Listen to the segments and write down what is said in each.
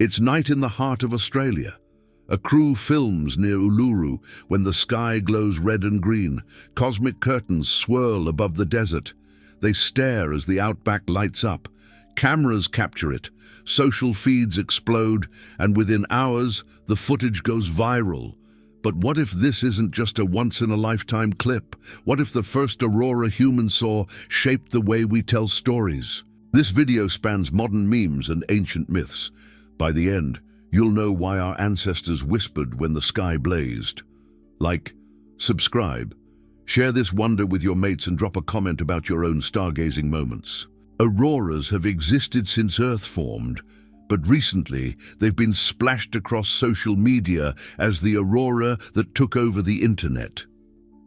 It's night in the heart of Australia. A crew films near Uluru when the sky glows red and green. Cosmic curtains swirl above the desert. They stare as the outback lights up. Cameras capture it. Social feeds explode, and within hours, the footage goes viral. But what if this isn't just a once-in-a-lifetime clip? What if the first Aurora humans saw shaped the way we tell stories? This video spans modern memes and ancient myths. By the end, you'll know why our ancestors whispered when the sky blazed. Like, subscribe, share this wonder with your mates, and drop a comment about your own stargazing moments. Auroras have existed since Earth formed, but recently they've been splashed across social media as the aurora that took over the internet.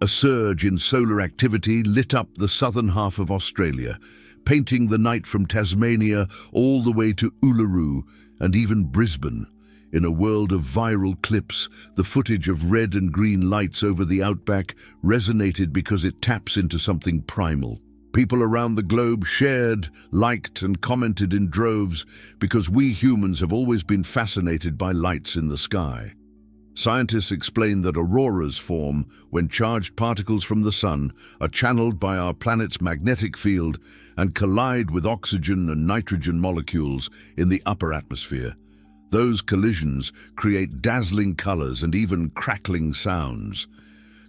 A surge in solar activity lit up the southern half of Australia, painting the night from Tasmania all the way to Uluru and even Brisbane. In a world of viral clips, the footage of red and green lights over the outback resonated because it taps into something primal. People around the globe shared, liked, and commented in droves because we humans have always been fascinated by lights in the sky. Scientists explain that auroras form when charged particles from the sun are channeled by our planet's magnetic field and collide with oxygen and nitrogen molecules in the upper atmosphere. Those collisions create dazzling colors and even crackling sounds.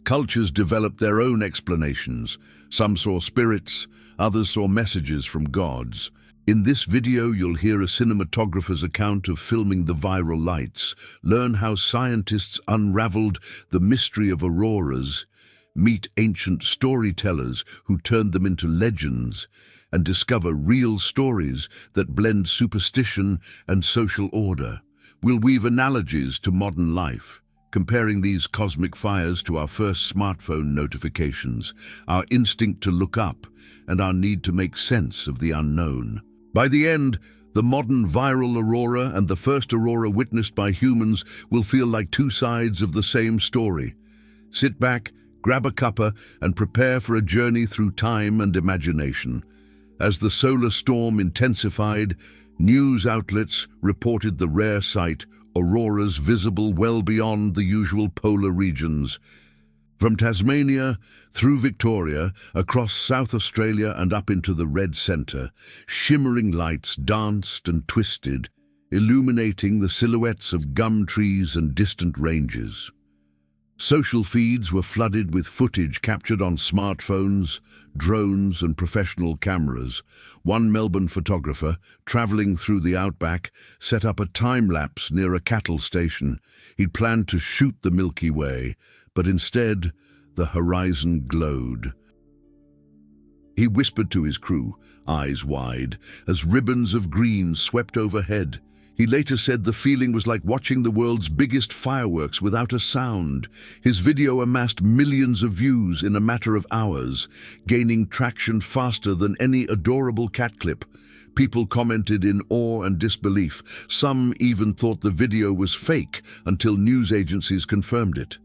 Cultures developed their own explanations. Some saw spirits, others saw messages from gods. In this video, you'll hear a cinematographer's account of filming the viral lights, learn how scientists unraveled the mystery of auroras, meet ancient storytellers who turned them into legends, and discover real stories that blend superstition and social order. We'll weave analogies to modern life, comparing these cosmic fires to our first smartphone notifications, our instinct to look up, and our need to make sense of the unknown. By the end, the modern viral aurora and the first aurora witnessed by humans will feel like two sides of the same story. Sit back, grab a cuppa, and prepare for a journey through time and imagination. As the solar storm intensified, news outlets reported the rare sight, auroras visible well beyond the usual polar regions. From Tasmania, through Victoria, across South Australia and up into the red centre, shimmering lights danced and twisted, illuminating the silhouettes of gum trees and distant ranges. Social feeds were flooded with footage captured on smartphones, drones and professional cameras. One Melbourne photographer, travelling through the outback, set up a time-lapse near a cattle station. He'd planned to shoot the Milky Way, but instead, the horizon glowed. He whispered to his crew, eyes wide, as ribbons of green swept overhead. He later said the feeling was like watching the world's biggest fireworks without a sound. His video amassed millions of views in a matter of hours, gaining traction faster than any adorable cat clip. People commented in awe and disbelief. Some even thought the video was fake until news agencies confirmed it.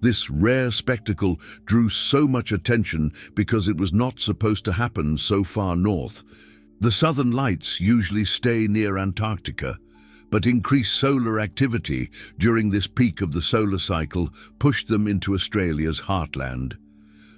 This rare spectacle drew so much attention because it was not supposed to happen so far north. The southern lights usually stay near Antarctica, but increased solar activity during this peak of the solar cycle pushed them into Australia's heartland.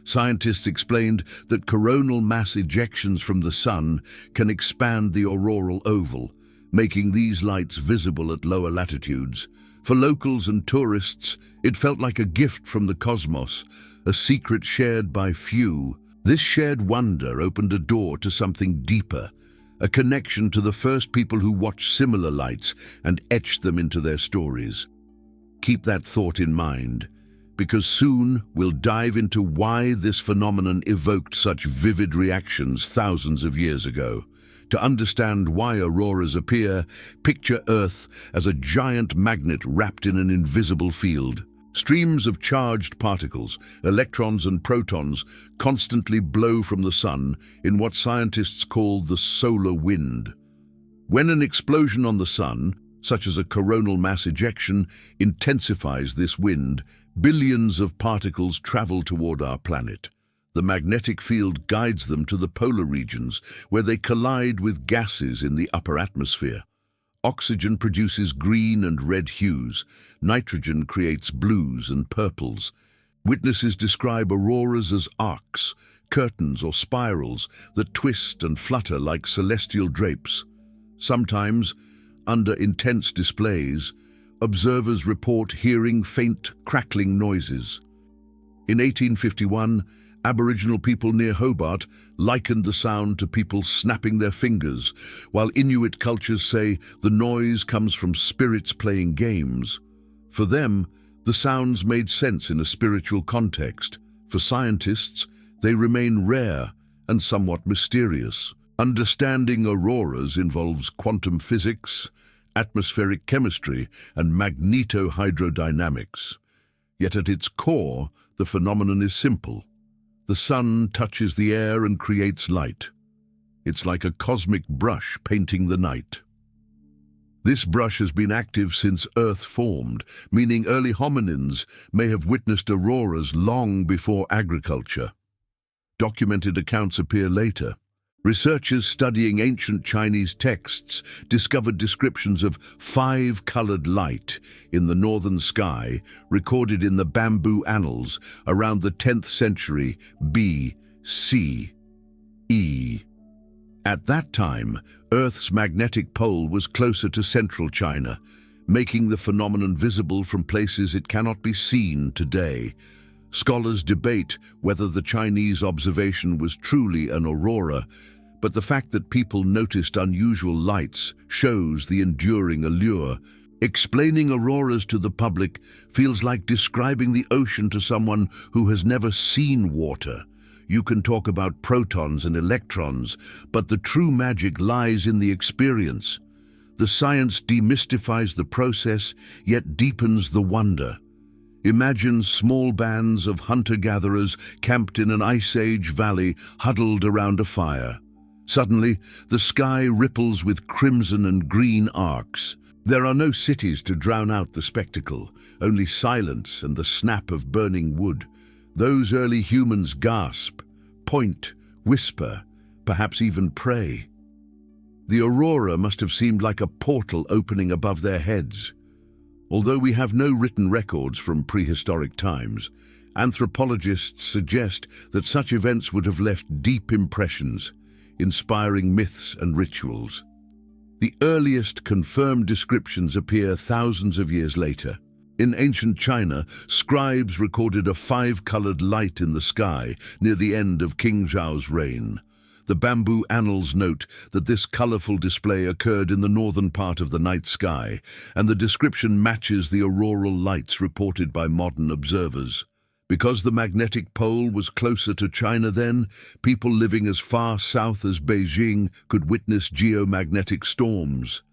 Scientists explained that coronal mass ejections from the sun can expand the auroral oval, making these lights visible at lower latitudes. For locals and tourists, it felt like a gift from the cosmos, a secret shared by few. This shared wonder opened a door to something deeper, a connection to the first people who watched similar lights and etched them into their stories. Keep that thought in mind, because soon we'll dive into why this phenomenon evoked such vivid reactions thousands of years ago. To understand why auroras appear, picture Earth as a giant magnet wrapped in an invisible field. Streams of charged particles, electrons and protons, constantly blow from the sun in what scientists call the solar wind. When an explosion on the sun, such as a coronal mass ejection, intensifies this wind, billions of particles travel toward our planet. The magnetic field guides them to the polar regions, where they collide with gases in the upper atmosphere. Oxygen produces green and red hues. Nitrogen creates blues and purples. Witnesses describe auroras as arcs, curtains or spirals that twist and flutter like celestial drapes. Sometimes, under intense displays, observers report hearing faint, crackling noises. In 1851, Aboriginal people near Hobart likened the sound to people snapping their fingers, while Inuit cultures say the noise comes from spirits playing games. For them, the sounds made sense in a spiritual context. For scientists, they remain rare and somewhat mysterious. Understanding auroras involves quantum physics, atmospheric chemistry, and magnetohydrodynamics. Yet at its core, the phenomenon is simple. The sun touches the air and creates light. It's like a cosmic brush painting the night. This brush has been active since Earth formed, meaning early hominins may have witnessed auroras long before agriculture. Documented accounts appear later. Researchers studying ancient Chinese texts discovered descriptions of five-colored light in the northern sky recorded in the bamboo annals around the 10th century B.C.E. At that time, Earth's magnetic pole was closer to central China, making the phenomenon visible from places it cannot be seen today. Scholars debate whether the Chinese observation was truly an aurora, but the fact that people noticed unusual lights shows the enduring allure. Explaining auroras to the public feels like describing the ocean to someone who has never seen water. You can talk about protons and electrons, but the true magic lies in the experience. The science demystifies the process, yet deepens the wonder. Imagine small bands of hunter-gatherers camped in an Ice Age valley, huddled around a fire. Suddenly, the sky ripples with crimson and green arcs. There are no cities to drown out the spectacle, only silence and the snap of burning wood. Those early humans gasp, point, whisper, perhaps even pray. The aurora must have seemed like a portal opening above their heads. Although we have no written records from prehistoric times, anthropologists suggest that such events would have left deep impressions, inspiring myths and rituals. The earliest confirmed descriptions appear thousands of years later. In ancient China, scribes recorded a five-colored light in the sky near the end of King Zhao's reign. The bamboo annals note that this colorful display occurred in the northern part of the night sky, and the description matches the auroral lights reported by modern observers. Because the magnetic pole was closer to China then, people living as far south as Beijing could witness geomagnetic storms.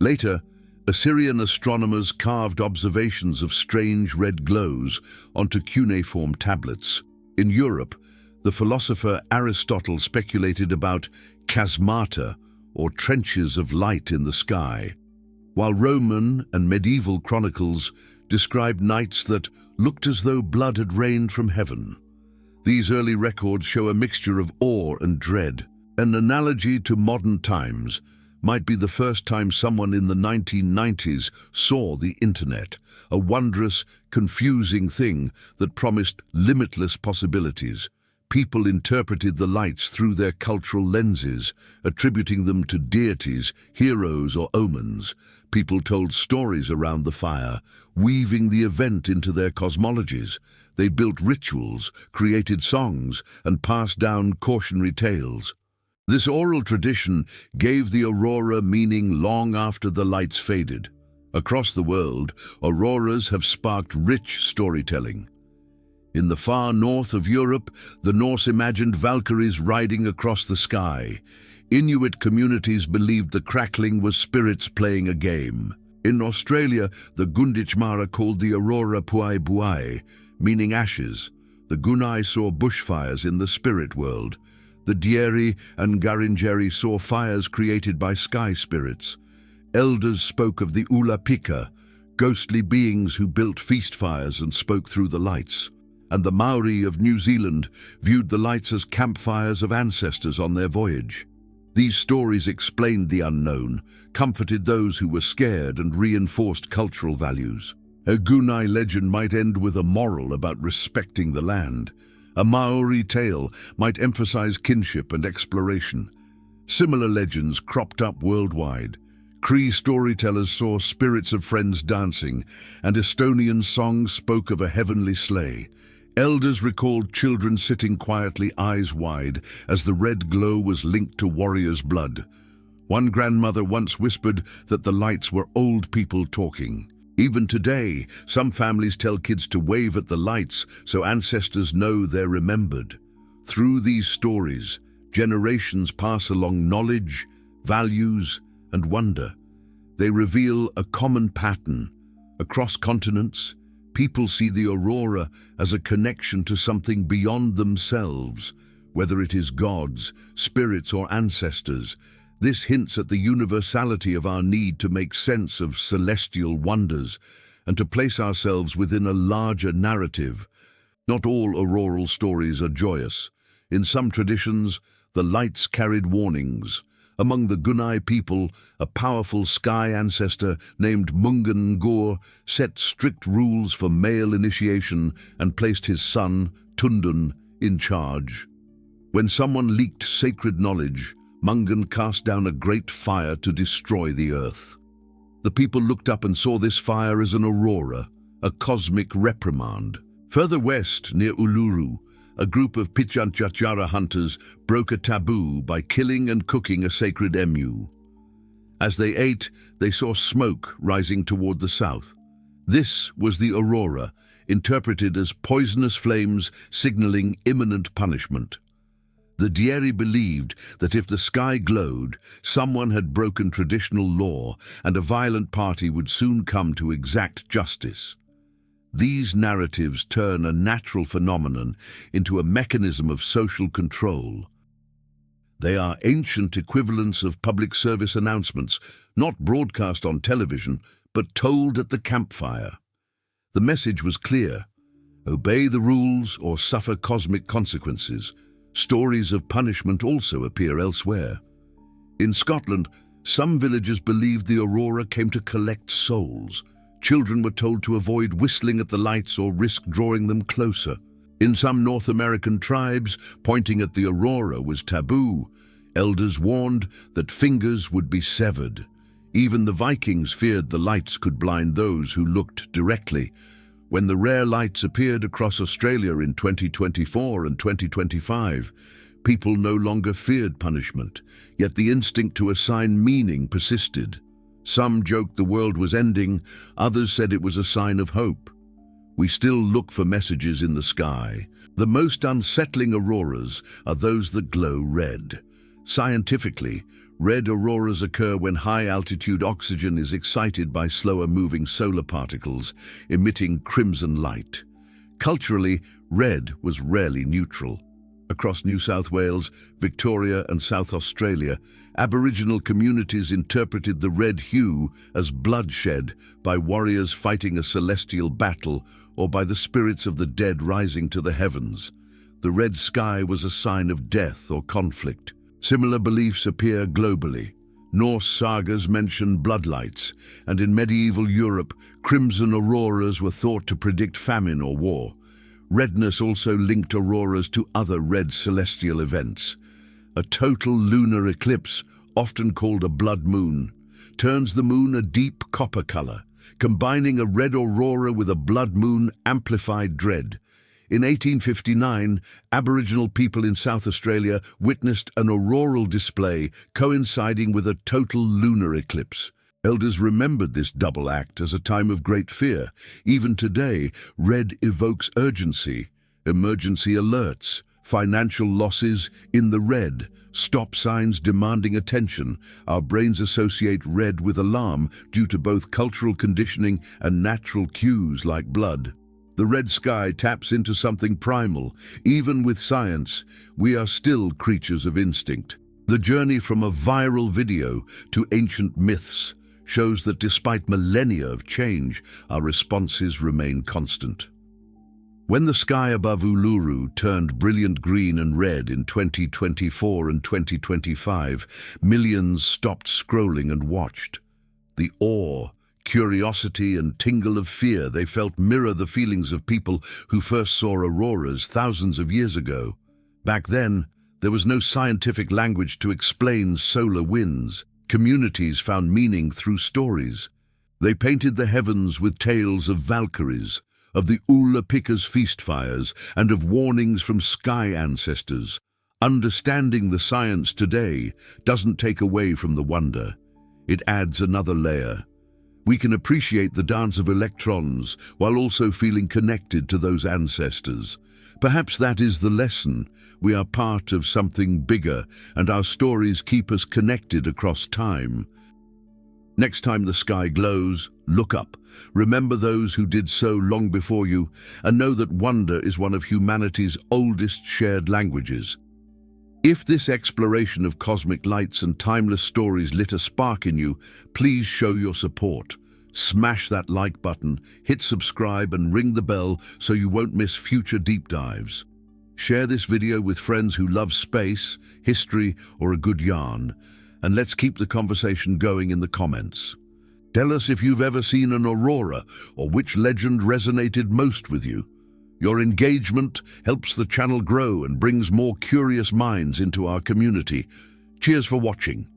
Later, Assyrian astronomers carved observations of strange red glows onto cuneiform tablets. In Europe, the philosopher Aristotle speculated about chasmata, or trenches of light in the sky, while Roman and medieval chronicles described nights that looked as though blood had rained from heaven. These early records show a mixture of awe and dread. An analogy to modern times might be the first time someone in the 1990s saw the internet, a wondrous, confusing thing that promised limitless possibilities. People interpreted the lights through their cultural lenses, attributing them to deities, heroes, or omens. People told stories around the fire, weaving the event into their cosmologies. They built rituals, created songs, and passed down cautionary tales. This oral tradition gave the aurora meaning long after the lights faded. Across the world, auroras have sparked rich storytelling. In the far north of Europe, the Norse imagined Valkyries riding across the sky. Inuit communities believed the crackling was spirits playing a game. In Australia, the Gunditjmara called the aurora Puai Puai, meaning ashes. The Gunai saw bushfires in the spirit world. The Dieri and Garingeri saw fires created by sky spirits. Elders spoke of the Ulapika, ghostly beings who built feast fires and spoke through the lights. And the Maori of New Zealand viewed the lights as campfires of ancestors on their voyage. These stories explained the unknown, comforted those who were scared, and reinforced cultural values. A Gunai legend might end with a moral about respecting the land. A Maori tale might emphasize kinship and exploration. Similar legends cropped up worldwide. Cree storytellers saw spirits of friends dancing, and Estonian songs spoke of a heavenly sleigh. Elders recalled children sitting quietly, eyes wide, as the red glow was linked to warriors' blood. One grandmother once whispered that the lights were old people talking. Even today, some families tell kids to wave at the lights so ancestors know they're remembered. Through these stories, generations pass along knowledge, values, and wonder. They reveal a common pattern. Across continents, people see the aurora as a connection to something beyond themselves, whether it is gods, spirits, or ancestors. This hints at the universality of our need to make sense of celestial wonders and to place ourselves within a larger narrative. Not all auroral stories are joyous. In some traditions, the lights carried warnings. Among the Gunai people, a powerful sky ancestor named Mungan Ngor set strict rules for male initiation and placed his son, Tundun, in charge. When someone leaked sacred knowledge, Mungan cast down a great fire to destroy the earth. The people looked up and saw this fire as an aurora, a cosmic reprimand. Further west, near Uluru, a group of Pitjantjatjara hunters broke a taboo by killing and cooking a sacred emu. As they ate, they saw smoke rising toward the south. This was the aurora, interpreted as poisonous flames signaling imminent punishment. The Dieri believed that if the sky glowed, someone had broken traditional law and a violent party would soon come to exact justice. These narratives turn a natural phenomenon into a mechanism of social control. They are ancient equivalents of public service announcements, not broadcast on television, but told at the campfire. The message was clear: obey the rules or suffer cosmic consequences. Stories of punishment also appear elsewhere. In Scotland, some villagers believed the aurora came to collect souls. Children were told to avoid whistling at the lights or risk drawing them closer. In some North American tribes, pointing at the aurora was taboo. Elders warned that fingers would be severed. Even the Vikings feared the lights could blind those who looked directly. When the rare lights appeared across Australia in 2024 and 2025, people no longer feared punishment, yet the instinct to assign meaning persisted. Some joked the world was ending, others said it was a sign of hope. We still look for messages in the sky. The most unsettling auroras are those that glow red. Scientifically, red auroras occur when high-altitude oxygen is excited by slower-moving solar particles, emitting crimson light. Culturally, red was rarely neutral. Across New South Wales, Victoria, and South Australia, Aboriginal communities interpreted the red hue as bloodshed, by warriors fighting a celestial battle or by the spirits of the dead rising to the heavens. The red sky was a sign of death or conflict. Similar beliefs appear globally. Norse sagas mention bloodlights, and in medieval Europe, crimson auroras were thought to predict famine or war. Redness also linked auroras to other red celestial events. A total lunar eclipse, often called a blood moon, turns the moon a deep copper color. Combining a red aurora with a blood moon amplified dread. In 1859, Aboriginal people in South Australia witnessed an auroral display coinciding with a total lunar eclipse. Elders remembered this double act as a time of great fear. Even today, red evokes urgency, emergency alerts, financial losses in the red, stop signs demanding attention. Our brains associate red with alarm due to both cultural conditioning and natural cues like blood. The red sky taps into something primal. Even with science, we are still creatures of instinct. The journey from a viral video to ancient myths shows that despite millennia of change, our responses remain constant. When the sky above Uluru turned brilliant green and red in 2024 and 2025, millions stopped scrolling and watched. The awe, curiosity and tingle of fear they felt mirror the feelings of people who first saw auroras thousands of years ago. Back then, there was no scientific language to explain solar winds. Communities found meaning through stories. They painted the heavens with tales of Valkyries, of the Ulapika's feast fires, and of warnings from sky ancestors. Understanding the science today doesn't take away from the wonder. It adds another layer. We can appreciate the dance of electrons while also feeling connected to those ancestors. Perhaps that is the lesson. We are part of something bigger, and our stories keep us connected across time. Next time the sky glows, look up. Remember those who did so long before you, and know that wonder is one of humanity's oldest shared languages. If this exploration of cosmic lights and timeless stories lit a spark in you, please show your support. Smash that like button, hit subscribe and ring the bell so you won't miss future deep dives. Share this video with friends who love space, history, or a good yarn. And let's keep the conversation going in the comments. Tell us if you've ever seen an aurora or which legend resonated most with you. Your engagement helps the channel grow and brings more curious minds into our community. Cheers for watching.